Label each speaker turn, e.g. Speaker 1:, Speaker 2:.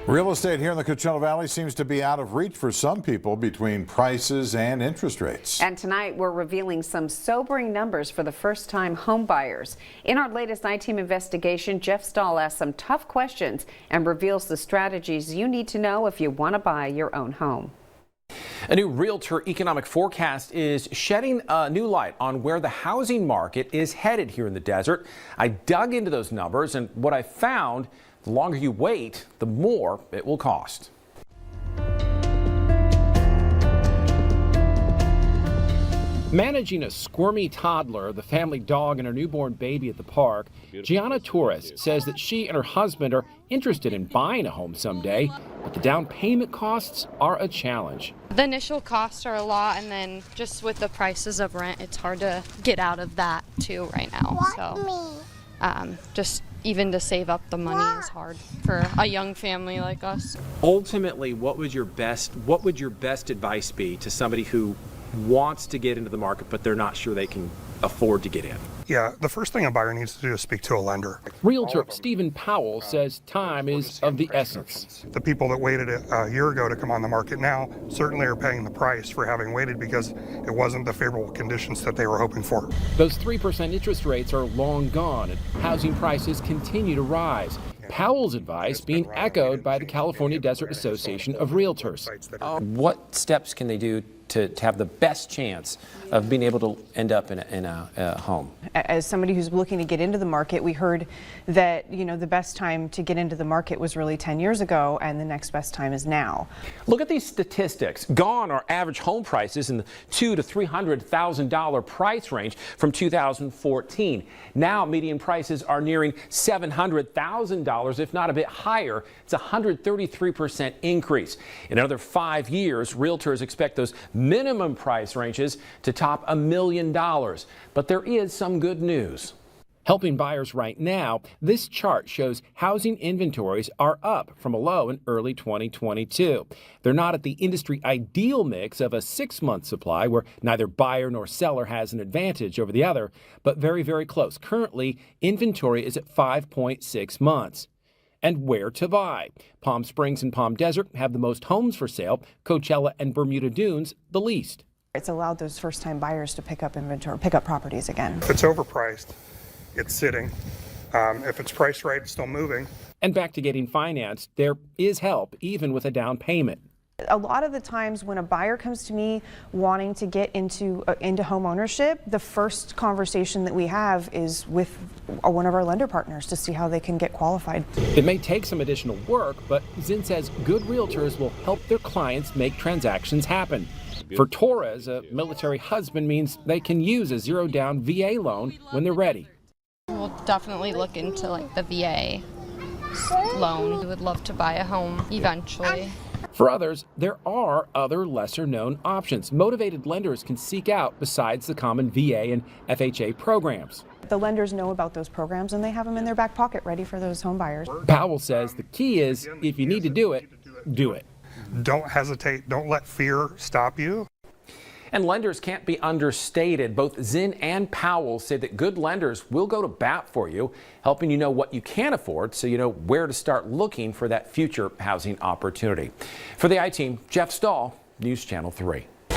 Speaker 1: Real estate here in the Coachella Valley seems to be out of reach for some people between prices and interest rates.
Speaker 2: And tonight we're revealing some sobering numbers for the first-time home buyers. In our latest I-Team investigation, Jeff Stahl asks some tough questions and reveals the strategies you need to know if you want to buy your own home.
Speaker 3: A new realtor economic forecast is shedding a new light on where the housing market is headed here in the desert. I dug into those numbers, and what I found: the longer you wait, the more it will cost. Managing a squirmy toddler, the family dog, and her newborn baby at the park, Gianna Torres says that she and her husband are interested in buying a home someday, but the down payment costs are a challenge.
Speaker 4: The initial costs are a lot, and then just with the prices of rent, it's hard to get out of that too right now. So just even to save up the money is hard for a young family like us.
Speaker 3: Ultimately, what would your best advice be to somebody who wants to get into the market but they're not sure they can afford to get in?
Speaker 5: Yeah, the first thing a buyer needs to do is speak to a lender.
Speaker 3: Realtor Stephen Powell says time is of the essence.
Speaker 5: The people that waited a year ago to come on the market now certainly are paying the price for having waited because it wasn't the favorable conditions that they were hoping for.
Speaker 3: Those 3% interest rates are long gone and housing prices continue to rise. Powell's advice being echoed by the California Desert Association of Realtors. What steps can they do to have the best chance of being able to end up in a home?
Speaker 6: As somebody who's looking to get into the market, we heard that, the best time to get into the market was really 10 years ago, and the next best time is now.
Speaker 3: Look at these statistics. Gone are average home prices in the $200,000 to $300,000 price range from 2014. Now median prices are nearing $700,000, if not a bit higher. It's a 133% increase. In another 5 years, realtors expect those minimum price ranges to top $1 million. But there is some good news. Helping buyers right now, this chart shows housing inventories are up from a low in early 2022. They're not at the industry ideal mix of a 6-month supply where neither buyer nor seller has an advantage over the other, but very, very close. Currently, inventory is at 5.6 months. And where to buy? Palm Springs and Palm Desert have the most homes for sale. Coachella and Bermuda Dunes, the least.
Speaker 6: It's allowed those first-time buyers to pick up inventory, pick up properties again.
Speaker 5: If it's overpriced, it's sitting. If it's priced right, it's still moving.
Speaker 3: And back to getting financed, there is help, even with a down payment.
Speaker 6: A lot of the times when a buyer comes to me wanting to get into home ownership, the first conversation that we have is with one of our lender partners to see how they can get qualified.
Speaker 3: It may take some additional work, but Zinn says good realtors will help their clients make transactions happen. For Torres, a military husband means they can use a zero-down VA loan when they're ready.
Speaker 4: We'll definitely look into the VA loan. We would love to buy a home eventually.
Speaker 3: For others, there are other lesser-known options motivated lenders can seek out besides the common VA and FHA programs.
Speaker 6: The lenders know about those programs and they have them in their back pocket ready for those home buyers.
Speaker 3: Powell says the key is if you need to do it, do it.
Speaker 5: Don't hesitate. Don't let fear stop you.
Speaker 3: And lenders can't be understated. Both Zinn and Powell say that good lenders will go to bat for you, helping you know what you can afford so you know where to start looking for that future housing opportunity. For the I-Team, Jeff Stahl, News Channel 3.